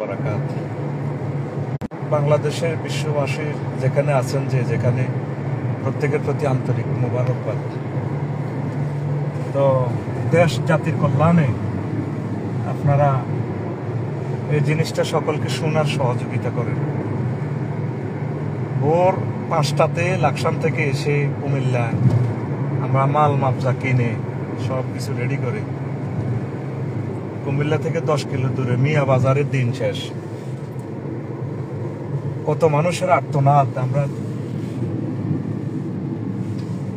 বারাকাতুহু। বাংলাদেশের বিশ্ববাসী যেখানে আছেন, যেখানে, প্রত্যেকের প্রতি আন্তরিক মোবারকবাদ। তো দেশ জাতির কল্যাণে আপনারা এই জিনিসটা সকলকে শোনার সহযোগিতা করেন। ভোর 5টাতে লাকসাম থেকে এসে কুমিল্লায় আমরা মাল মাপজা কিনে সব কিছু রেডি করে কুমিল্লা থেকে 10 কিলো দূরে মিয়া বাজারের দিন শেষ। কত মানুষের আর্তনাদ, আমরা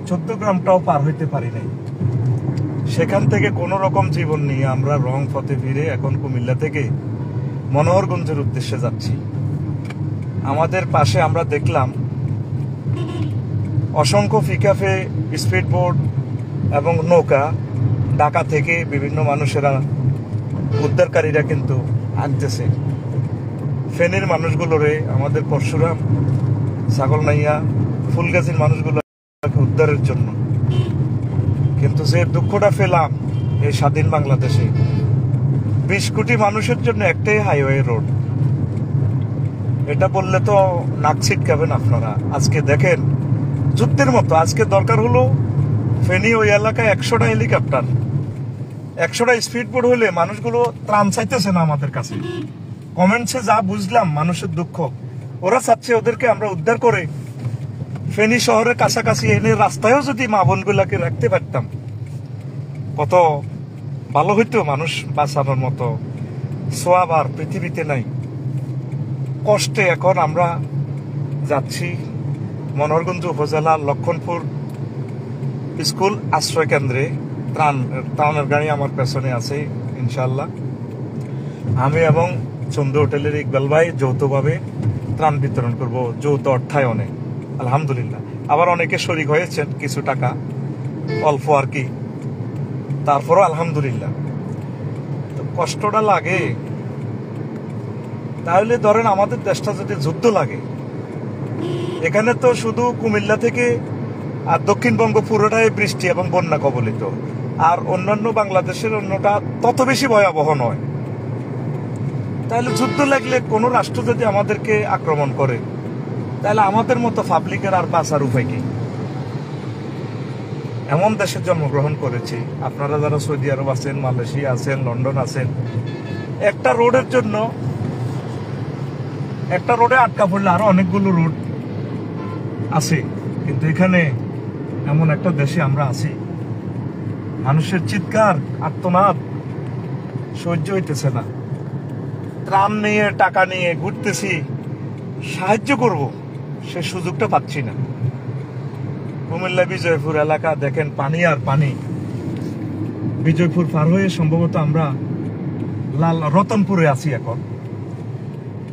14 গ্রামটাও পার হইতে পারি নাই। সেখান থেকে কোন রকম জীবন নিয়ে আমরা রং পথে ফিরে এখন কুমিল্লা থেকে মনোহরগঞ্জের উদ্দেশ্যে যাচ্ছি। আমাদের পাশে আমরা দেখলাম অসংখ্য ফিকাফে, স্পিড বোট এবং নৌকা, ঢাকা থেকে বিভিন্ন মানুষেরা, উদ্ধারকারীরা কিন্তু আসতেছে। ফেনীর মানুষগুলোরে, আমাদের পরশুরাম, ছাগলনাইয়া, ফুলগাছির মানুষগুলোকে উদ্ধারের জন্য। কিন্তু যে দুঃখটা পেলাম এই স্বাধীন বাংলাদেশে, 20 কোটি মানুষের জন্য একটাই হাইওয়ে রোড। এটা বললে তো নাক ছিটকাবেন আপনারা। আজকে দেখেন যুদ্ধের মতো। আজকে দরকার হলো ফেনী ওই এলাকায় 100টা হেলিকপ্টার, 100টা স্পিড বোট হলে মানুষগুলো ত্রাণ চাইতেছে না আমাদের কাছে। কমেন্টসে যা বুঝলাম মানুষের দুঃখ, ওরা চাচ্ছে ওদেরকে আমরা উদ্ধার করে ফেনী শহরের কাছাকাছি এনে রাস্তায়ও যদি মা বোনগুলাকে রাখতে পারতাম কত ভালো হইতো। মানুষ বাঁচানোর মতো সোয়াব আর পৃথিবীতে নাই। কষ্টে এখন আমরা যাচ্ছি মনোহরগঞ্জ উপজেলা লক্ষণপুর স্কুল আশ্রয় কেন্দ্রে। ত্রাণের গাড়ি আমার পেছনে আছে ইনশাল্লাহ। আমি এবং চন্দ্র হোটেলের ইকবাল ভাই যৌথভাবে ত্রাণ বিতরণ করব, যৌথ অর্থায়নে আলহামদুলিল্লাহ। আবার অনেকে শরিক হয়েছেন কিছু টাকা, অল্প আর কি, তারপরও আলহামদুলিল্লাহ। তো কষ্টটা লাগে। তাহলে ধরেন আমাদের দেশটা যদি যুদ্ধ লাগে, এখানে তো শুধু কুমিল্লা থেকে আর দক্ষিণবঙ্গ পুরোটাই বৃষ্টি এবং বন্যা কবলিত, আর অন্যান্য বাংলাদেশের অন্যটা তত বেশি ভয়াবহ নয়। তাহলে যুদ্ধ লাগলে কোন রাষ্ট্র যদি আমাদেরকে আক্রমণ করে, তাহলে আমাদের মতো পাবলিকের আর বাঁচার উপায় কি? এমন দেশে জন্মগ্রহণ করেছি। আপনারা যারা সৌদি আরব আছেন, মালয়েশিয়া আছেন, লন্ডন আছেন, একটা রোডের জন্য, একটা রোডে আটকা পড়লে আরো অনেকগুলো রোড আছে। কিন্তু এখানে এমন একটা দেশে আমরা আছি, মানুষের চিৎকার, আর্তনাদ সহ্য হইতেছে না। ত্রাণ নিয়ে, টাকা নিয়ে ঘুরতেছি, সাহায্য করব, সে সুযোগটা পাচ্ছি না। কুমিল্লা বিজয়পুর এলাকা দেখেন, পানি আর পানি। বিজয়পুর পার হয়ে সম্ভবত আমরা রতনপুরে আছি এখন।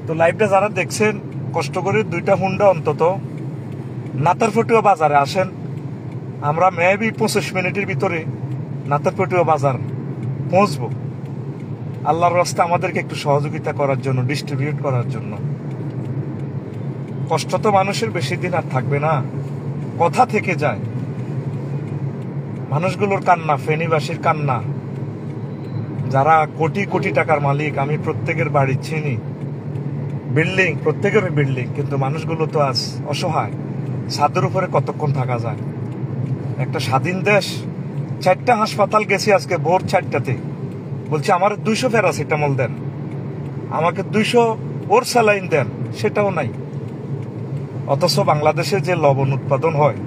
তো লাইভটা যারা দেখছেন, কষ্ট করে 2টা হুন্ডা অন্তত নাতারফটুয়া বাজারে আসেন। আমরা মেবি 25 মিনিটের ভিতরে নাতারফটুয়া বাজার পৌঁছবো। আল্লাহর রাস্তায় আমাদেরকে একটু সহযোগিতা করার জন্য, ডিস্ট্রিবিউট করার জন্য। কষ্ট তো মানুষের বেশি দিন আর থাকবে না, কথা থেকে যায়। মানুষগুলোর কান্না, ফেনীবাসীর কান্না, যারা কোটি কোটি টাকার মালিক, আমি প্রত্যেকের বাড়ি চিনি, বিল্ডিং, প্রত্যেকের বিল্ডিং, কিন্তু মানুষগুলো তো আজ অসহায়। ছাদের উপরে কতক্ষণ থাকা যায়? একটা স্বাধীন দেশ। 4টা হাসপাতাল গেছি আজকে ভোর 4টাতে, বলছে আমার 200 প্যারাসিটামল দেন, আমাকে 200 ওর স্যালাইন দেন, সেটাও নাই। অথচ বাংলাদেশে যে লবণ উৎপাদন হয়,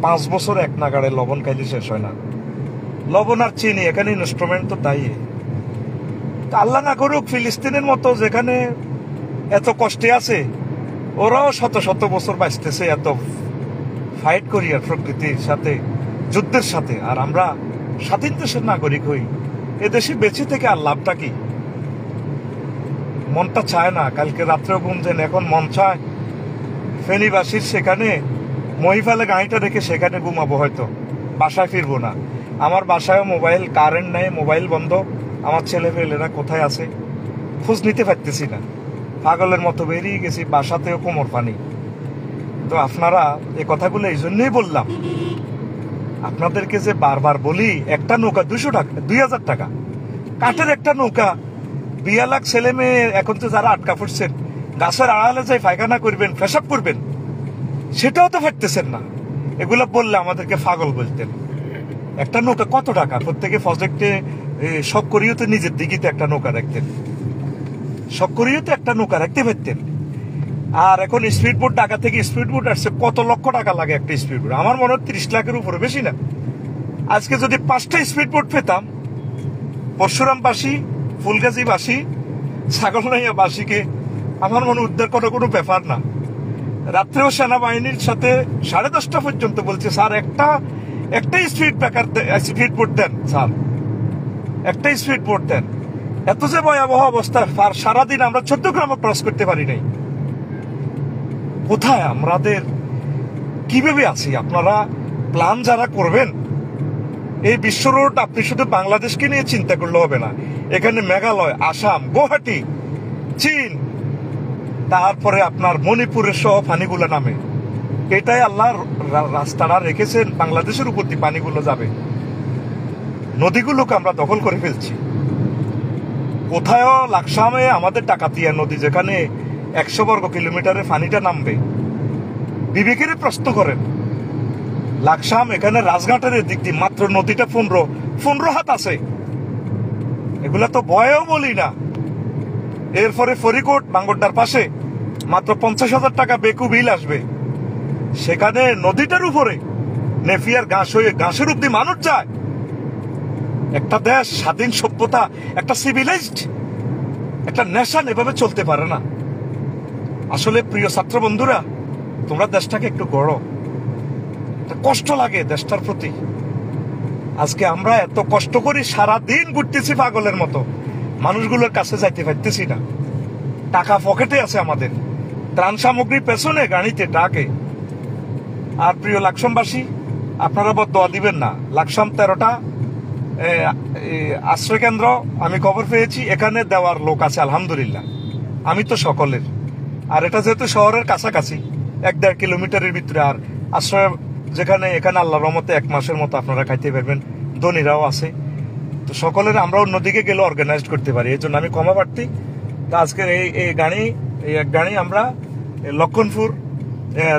5 বছর এক নাগাড়ে লবণ খাইলে শেষ হয় না। লবণ আর চিনি, এখানে ইনস্ট্রুমেন্ট তো তাই। আল্লাহ না করুক ফিলিস্তিনের মতো যেখানে এত কষ্টে আছে, ওরাও শত শত বছর বাঁচতেছে এত ফাইট করি আর প্রকৃতির সাথে, যুদ্ধের সাথে। আর আমরা স্বাধীন দেশের নাগরিক হই, এদেশে বেঁচে থেকে আর লাভটা কি? মনটা চায় না। কালকে রাত্রেও ঘুমছেন, এখন মন চায় ফেনীবাসীর সেখানে মহিফালে গাড়িটা রেখে সেখানে ঘুমাবো, হয়তো বাসায় ফিরবো না। আমার বাসায়ও মোবাইল, কারেন্ট নেই, মোবাইল বন্ধ। আমার ছেলে পেলেরা কোথায় আছে খোঁজ নিতে পারতেছি না। পাগলের মতো বেরিয়ে গেছি, বাসাতেও কোমর পানি। তো আপনারা এই কথাগুলো এই জন্যই বললাম, আপনাদেরকে যে বারবার বলি, একটা নৌকা 200 টাকা, 2000 টাকা, কাঠের একটা নৌকা 20 লাখ ছেলে মেয়ে এখন তো যারা আটকা পড়ছেন, গাছের আড়ালে যাই পায়খানা করবেন, পেশাব করবেন, সেটাও তো পারতেছেন না। এগুলো বললে আমাদেরকে পাগল বলতেন। একটা নৌকা কত টাকা? প্রত্যেকে প্রজেক্টে শখ করিও তো নিজের দিকে তো একটা নৌকা রাখতেন, শখ করিও তো একটা নৌকা রাখতে পারতেন। আর এখন স্পিড বোট, ঢাকা থেকে স্পিড বোট আসছে, কত লক্ষ টাকা লাগে একটা স্পিড বোট? আমার মনে হয় 30 লাখের উপরে, বেশি না। আজকে যদি 5টা স্পিড বোট পেতাম, পরশুরামবাসী, ফুলগাজীবাসী, ছাগলনাইয়াবাসীকে আমার মনে উদ্ধার করার কোনো ব্যাপার না। রাত্রেও সেনাবাহিনীর সাথে 10:30 পর্যন্ত বলছে, স্যার একটা স্পিড বোট দেন স্যার, একটা স্পিড বোট দেন। এত যে ভয়াবহ অবস্থা, সারাদিন আমরা 14 গ্রামও ক্রস করতে পারি নাই। কোথায় আমাদের কিভাবে আছি? আপনারা প্ল্যান যারা করবেন, এই বিশ্ব রোড আপনি শুধু বাংলাদেশকে নিয়ে চিন্তা করলে হবে না। এখানে মেঘালয়, আসাম, গুয়াহাটি, চীন, তারপরে আপনার মণিপুরের সহ পানিগুলো নামে। এটাই আল্লাহর রাস্তাটা রেখেছেন, বাংলাদেশের উপর দিয়ে পানিগুলো যাবে। নদীগুলোকে আমরা দখল করে ফেলছি। কোথায়ও লাকসামে আমাদের ডাকাতিয়া নদী, যেখানে 100 বর্গ কিলোমিটারে পানিটা নামবে। বিবেকের প্রশ্ন করেন, লাকসাম এখানে রাজঘাটের দিক দিয়ে মাত্র নদীটা 15 হাত আছে। এগুলা তো ভয়েও বলি না। এরপরে ফরিদকোট বাঙ্গরডার পাশে মাত্র 50,000 টাকা বেকু বিল আসবে। সেখানে নদীটার উপরে নেফিয়ার ঘাস হয়ে ঘাসের অব্দি মানুষ যায়। একটা দেশ, স্বাধীন সভ্যতা, একটা সিভিলাইজড একটা নেশন এভাবে চলতে পারে না। আসলে প্রিয় ছাত্র বন্ধুরা, তোমরা দেশটাকে একটু গড়ো। কষ্ট লাগে দেশটার প্রতি। আজকে আমরা এত কষ্ট করি, সারাদিন ঘুরতেছি পাগলের মতো, মানুষগুলোর কাছে যাইতে পারতেছি না। টাকা পকেটে আছে আমাদের, ত্রাণ সামগ্রী পেছনে, গাড়িতে টাকে। আর প্রিয় লাকসামবাসী, আপনারা বদদোয়া দিবেন না। লাকসাম 13টা আশ্রয় কেন্দ্র আমি খবর পেয়েছি, এখানে দেওয়ার লোক আছে আলহামদুলিল্লাহ। আমি তো সকলের। আর এটা যেহেতু শহরের কাছাকাছি, 1-1.5 কিলোমিটারের ভিতরে, আর আশ্রয় যেখানে, এখানে আল্লাহর রহমতে 1 মাসের মতো আপনারা খাইতে পারবেন। ধনীরাও আছে, তো সকলের আমরা অন্যদিকে গেলে অর্গানাইজ করতে পারি। এই জন্য আমি ক্ষমা প্রার্থী। তা আজকের এই এক গাড়ি আমরা লক্ষণপুর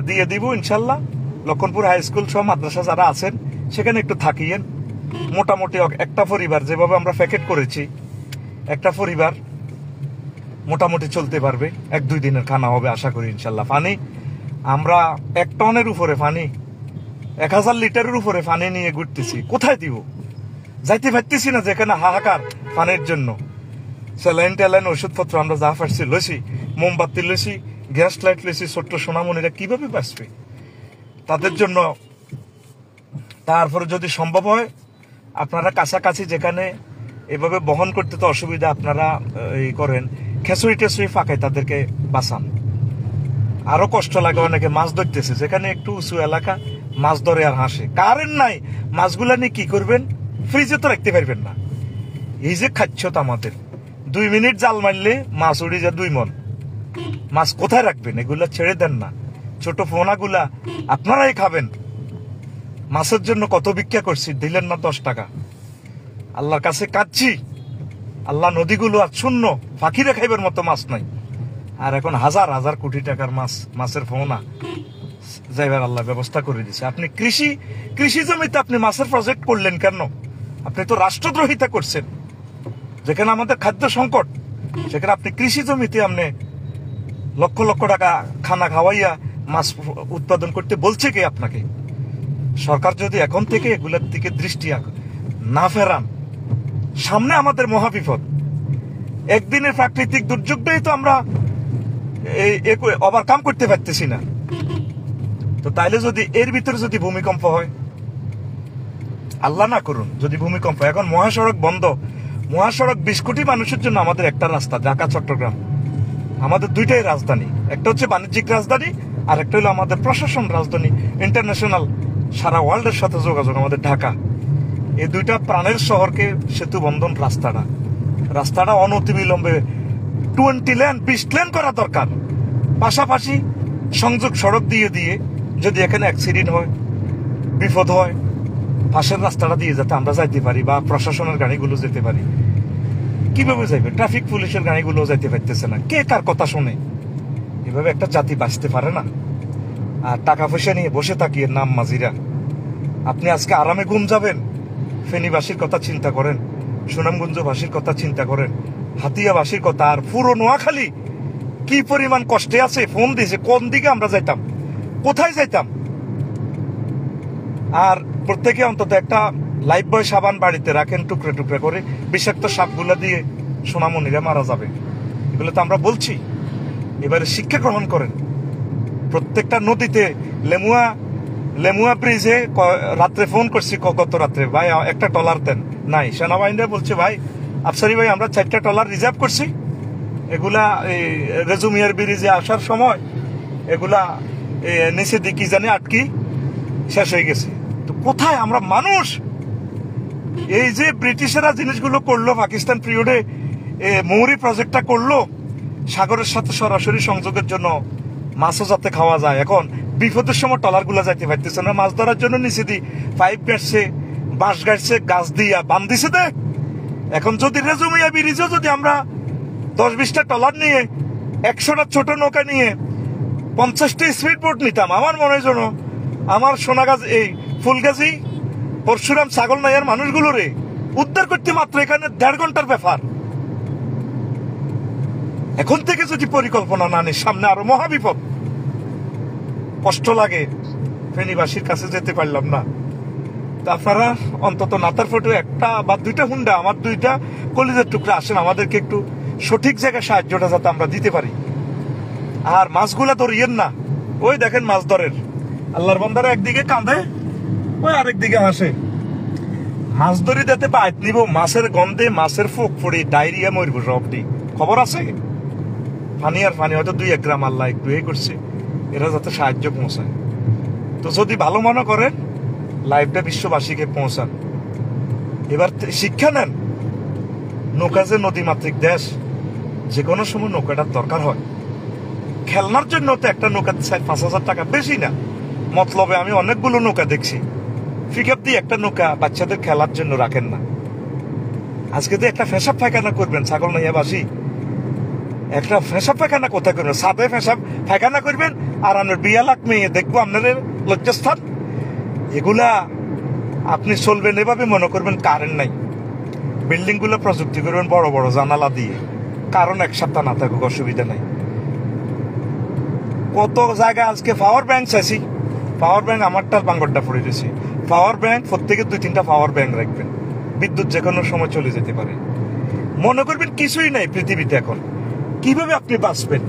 দিয়ে দিব ইনশাল্লাহ। লক্ষণপুর হাই স্কুল সহ মাদ্রাসা যারা আছেন সেখানে একটু থাকিয়েন। মোটামুটি একটা পরিবার, যেভাবে আমরা প্যাকেট করেছি, একটা পরিবার মোটামুটি চলতে পারবে। 1-2 দিনের খানা হবে আশা করি ইনশাল্লাহ। পানি আমরা 1 টনের উপরে পানি, 1000 লিটারের উপরে পানি নিয়ে ঘুরতেছি। কোথায় দিব? যাইতে পারতেছি না, যেখানে হাহাকার পানির জন্য। স্যালাইন ট্যালাইন, ওষুধপত্র আমরা যা পারছি লইছি, মোমবাতি লইছি, গ্যাস লাইট লইছি। ছোট্ট সোনামণিরা কিভাবে বাঁচবে? তাদের জন্য তারপরে যদি সম্ভব হয়, আপনারা কাছাকাছি যেখানে এভাবে বহন করতে তো অসুবিধা, আপনারা এই করেন, খেসুরি টেসুরি ফাঁকায় তাদেরকে বাঁচান। আরো কষ্ট লাগে, অনেকে মাছ ধরতেছে, যেখানে একটু উঁচু এলাকা, মাছ ধরে আর হাসে। কারেন্ট নাই, মাছগুলা নিয়ে কি করবেন? ফ্রিজে তো রাখতে পারবেন না। এই যে খাচ্ছত আমাদের, 2 মিনিট জাল মারলে মাছ উড়ে যায় 2 মণ। মাছ কোথায় রাখবেন? এগুলা ছেড়ে দেন না। ছোট ফোনাগুলা আপনারাই খাবেন। মাছের জন্য কত ভিক্ষা করছি, দিলেন না 10 টাকা। আল্লাহর কাছে কাঁদছি, আল্লাহ নদীগুলো আর শূন্য, পাখিরে খাইবার মতো মাছ নাই। আর এখন হাজার হাজার কোটি টাকার মাছের ফোনা যাইবার আল্লাহ ব্যবস্থা করে দিছে। আপনি কৃষি জমিতে আপনি মাছের প্রজেক্ট করলেন কেন? আপনি তো রাষ্ট্রদ্রোহিতা করছেন। যেখানে আমাদের খাদ্য সংকট, সেখানে আপনি কৃষি জমিতে আপনি লক্ষ লক্ষ টাকা খানা খাওয়াইয়া মাছ উৎপাদন করতে বলছে কে আপনাকে? সরকার যদি এখন থেকে এগুলোর দিকে দৃষ্টি না ফেরান, সামনে আমাদের মহাবিপদ। একদিনের প্রাকৃতিক দুর্যোগটাই তো আমরা ওভারকাম করতে পারতেছি না। তো তাইলে যদি এর ভিতরে যদি ভূমিকম্প হয়, আল্লাহ না করুন যদি ভূমিকম্প, এখন মহাসড়ক বন্ধ। মহাসড়ক 20 কোটি মানুষের জন্য আমাদের একটা রাস্তা, ঢাকা চট্টগ্রাম, আমাদের 2টাই রাজধানী। একটা হচ্ছে বাণিজ্যিক রাজধানী, আর একটা হলো আমাদের প্রশাসন রাজধানী, ইন্টারন্যাশনাল সারা ওয়ার্ল্ডের সাথে যোগাযোগ আমাদের ঢাকা। এই 2টা প্রাণের শহরকে সেতু বন্ধন রাস্তাটা অনতিবিলম্বে 20 লেন করা দরকার। পাশাপাশি সংযোগ সড়ক দিয়ে যদি এখানে অ্যাক্সিডেন্ট হয়, বিপদ হয়, পাশের রাস্তাটা দিয়ে যাতে আমরা যাইতে পারি বা প্রশাসনের গাড়িগুলো যেতে পারি। কিভাবে যাইবে? ট্রাফিক পুলিশের গাড়িগুলো যাইতে পারতেছে না, কে কার কথা শুনে? এভাবে একটা জাতি বাঁচতে পারে না। আর টাকা পয়সা নিয়ে বসে থাকি নাম মাঝিরা। আপনি আজকে আরামে ঘুম যাবেন? ফেনীবাসীর কথা চিন্তা করেন, সুনামগঞ্জবাসীর কথা চিন্তা করেন, হাতিয়াবাসীর কথা। আর পুরো নোয়াখালী কি পরিমাণ কষ্টে আছে, ফোন দিয়েছে কোন দিকে আমরা যাইতাম, কোথায় যাইতাম। আর প্রত্যেকে অন্তত একটা লাইফ বয় সাবান বাড়িতে রাখেন, টুকরে টুকরে করে, বিষাক্ত সাপগুলা দিয়ে সোনামণিরা মারা যাবে। এগুলো তো আমরা বলছি। এবারে শিক্ষা গ্রহণ করেন। প্রত্যেকটা নদীতে লেমুয়া ব্রিজে রাত্রে ফোন করছি, গত রাত্রে, ভাই একটা ট্রলার দেন, নাই। সেনাবাহিনীরা বলছে ভাই আফসারি ভাই আমরা 4টা ট্রলার রিজার্ভ করছি, এগুলা রেজুমিয়ার ব্রিজে আসার সময় এগুলা নিচে দিয়ে কি জানি আটকি শেষ হয়ে গেছে। তো কোথায় আমরা মানুষ? এই যে ব্রিটিশেরা জিনিসগুলো করলো, পাকিস্তান পিরিয়ডে মৌরি প্রজেক্টটা করলো সাগরের সাথে সরাসরি সংযোগের জন্য, মাছও যাতে খাওয়া যায়। এখন বিপদের সময় ট্রলার গুলা যাইতে পারতেছে না, মাছ ধরার জন্য নিচে দিয়ে পাইপ গাড়ছে, বাঁশ গাড়ছে, গাছ দিয়া বান দিছে দেখ। এখন যদি রেজুমিয়া ব্রিজেও যদি আমরা 10-20টা ট্রলার নিয়ে, 100টা ছোট নৌকা নিয়ে 50টা স্পিড বোট নিতাম, আমার মনে হয় যেন আমার সোনাগাছ, এই ফুলগাছি, পরশুরাম, ছাগল নাইয়ার মানুষগুলোরে উদ্ধার করতে মাত্র এখানে 1.5 ঘন্টার ব্যাপার। এখন থেকে যদি পরিকল্পনা না নিই, সামনে আরো মহাবিপদ। কষ্ট লাগে, ফেনীবাসীর কাছে যেতে পারলাম না। তা আপনারা অন্তত নাতার ফটো 1টা বা 2টা হুন্ডা, আমার 2টা কলিজার টুকরা আসেন, আমাদেরকে একটু সঠিক জায়গায় সাহায্যটা যাতে আমরা দিতে পারি। আর মাছগুলা ধরিয়েন না, ওই দেখেন মাছ ধরের আল্লাহর বান্দারা একদিকে কাঁদে, ওই আরেকদিকে হাসে। মাছ ধরি দিতে বাইত নিব, মাছের গন্ধে মাছের ফুক পড়ি ডায়রিয়া মরব সবটি। খবর আছে? পানি আর পানি, হয়তো 2-1 গ্রাম আল্লাহ একটু করছে, এরা যাতে সাহায্য পৌঁছায়। তো যদি ভালো মনে করেন, লাইভটা বিশ্ববাসীকে পৌঁছান। এবার শিক্ষা নেন। নৌকা যে নদীমাতৃক দেশ, যে কোনো সময় নৌকাটার দরকার হয়। খেলনার জন্য তো একটা নৌকা 4-5 হাজার টাকা, বেশি না। মতলবে আমি অনেকগুলো নৌকা দেখছি, পিকআপ দিয়ে একটা নৌকা বাচ্চাদের খেলার জন্য রাখেন না। আজকে তো একটা পেশাব পায়খানা করবেন ছাগল নাইয়াবাসী, একটা পেশাব পায়খানা কোথায় করবেন? সাদে পেশাব পায়খানা করবেন, আর আপনার 2 লাখ মেয়ে দেখবো আপনার লজ্জাস্থান। এগুলা আপনি চলবেন এভাবে, মনে করবেন কারেন্ট নাই। বিল্ডিং গুলো প্রযুক্তি করবেন বড় বড় জানালা দিয়ে, কারণ 1 সপ্তাহ না থাকুক অসুবিধা নাই। কত জায়গায় আজকে পাওয়ার ব্যাংক চাইছি, পাওয়ার ব্যাংক আমারটা বাঙ্গরটা পড়ে গেছে। পাওয়ার ব্যাংক প্রত্যেকে 2-3টা পাওয়ার ব্যাংক রাখবেন, বিদ্যুৎ যে কোনো সময় চলে যেতে পারে। মনে করবেন কিছুই নাই পৃথিবীতে, এখন কিভাবে আপনি বাঁচবেন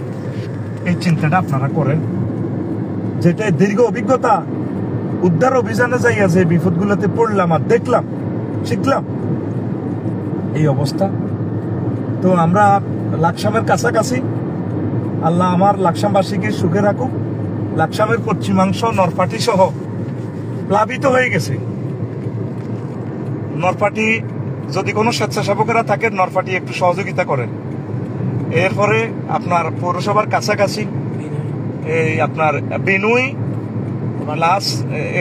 এই চিন্তাটা আপনারা করেন। যেটা দীর্ঘ অভিজ্ঞতা, উদ্ধার অভিযানে যাইয়া যে বিপদগুলোতে পড়লাম আর দেখলাম, শিখলাম এই অবস্থা। তো আমরা লাকসামের কাছাকাছি, আল্লাহ আমার লাকসামবাসীকে সুখে রাখুক। লাকসামের পশ্চিমাংশ নরপাটি সহ প্লাবিত হয়ে গেছে। নরপাটি যদি কোনো স্বেচ্ছাসেবকেরা থাকেন, নরপাটি একটু সহযোগিতা করেন। এরপরে আপনার পৌরসভার কাছাকাছি এই আপনার বিনুই প্লাস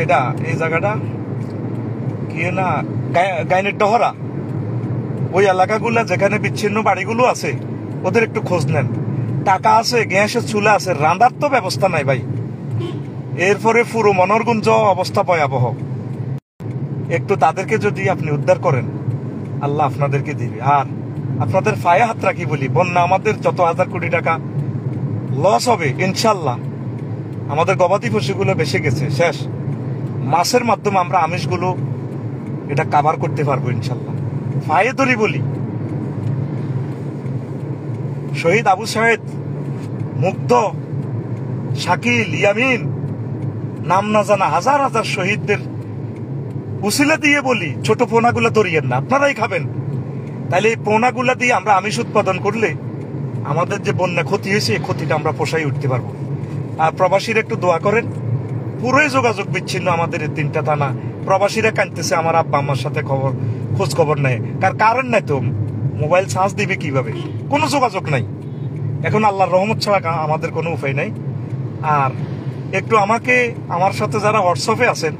এটা এই জায়গাটা কি না গাইনের ডহরা, ওই এলাকাগুলা যেখানে বিচ্ছিন্ন বাড়িগুলো আছে, ওদের একটু খোঁজ নেন। টাকা আছে, গ্যাসের চুলা আছে, রান্নার তো ব্যবস্থা নাই ভাই। এরপরে পুরো মনোরগঞ্জ অবস্থা ভয়াবহ। একটু তাদেরকে যদি আপনি উদ্ধার করেন, আল্লাহ আপনাদেরকে দিবে। আর আপনাদের পায়ে হাত রাখি বলি, বন্যা আমাদের যত 1000 কোটি টাকা লস হবে ইনশাল্লাহ, আমাদের গবাদি পশুগুলো বেঁচে গেছে, শেষ। মাছের মাধ্যমে আমরা আমিষগুলো এটা কাভার করতে পারবো ইনশাল্লাহ। পায়ে ধরি বলি, শহীদ আবু সাহেদ, মুগ্ধ, শাকিল, ইয়ামিন, নাম না জানা হাজার হাজার শহীদদের উসিলা দিয়ে বলি, ছোট পোনাগুলা ধরিয়েন না, আপনারাই খাবেন। তাহলে এই পোনাগুলা দিয়ে আমরা আমিষ উৎপাদন করলে আমাদের যে বন্যা ক্ষতি হয়েছে, এই ক্ষতিটা আমরা পোষাই উঠতে পারবো। আর প্রবাসীরা একটু দোয়া করেন। পুরোই যোগাযোগ বিচ্ছিন্ন আমাদের এই 3টা থানা। প্রবাসীরা কাঁদতেছে, আমার আব্বা আমার সাথে খোঁজ খবর নেই, কারণ নাই তো, মোবাইল চার্জ দিবে কিভাবে, কোনো যোগাযোগ নাই। এখন আল্লাহর রহমত ছাড়া আমাদের কোনো উপায় নাই। আর একটু আমাকে, আমার সাথে যারা হোয়াটসঅ্যাপে আছেন,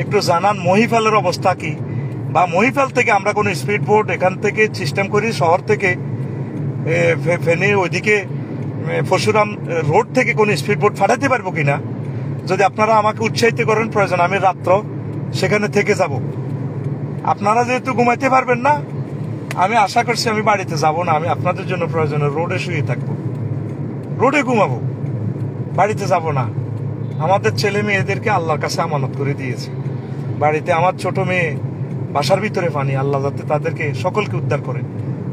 একটু জানান মহিফালের অবস্থা কি। বা মহিফাল থেকে আমরা কোনো স্পিড বোট এখান থেকে সিস্টেম করি, শহর থেকে ফেনী ওইদিকে পরশুরাম রোড থেকে কোনো স্পিড বোট পাঠাতে পারবো কিনা, যদি আপনারা আমাকে উৎসাহিত করেন, প্রয়োজন আমি রাত্র সেখানে থেকে যাব। আপনারা যেহেতু ঘুমাইতে পারবেন না, আমি আশা করছি আমি বাড়িতে যাব না, আমি আপনাদের জন্য প্রয়োজনে রোডে শুয়ে থাকবো, রোডে ঘুমাবো, বাড়িতে যাব না। আমাদের ছেলে মেয়েদেরকে আল্লাহর কাছে আমানত করে দিয়েছি। বাড়িতে আমার ছোট মেয়ে বাসার ভিতরে পানি, আল্লাহ যাতে তাদেরকে সকলকে উদ্ধার করে।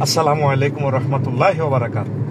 আসসালামু আলাইকুম ওয়া রাহমাতুল্লাহি ওয়া বারাকাতুহু।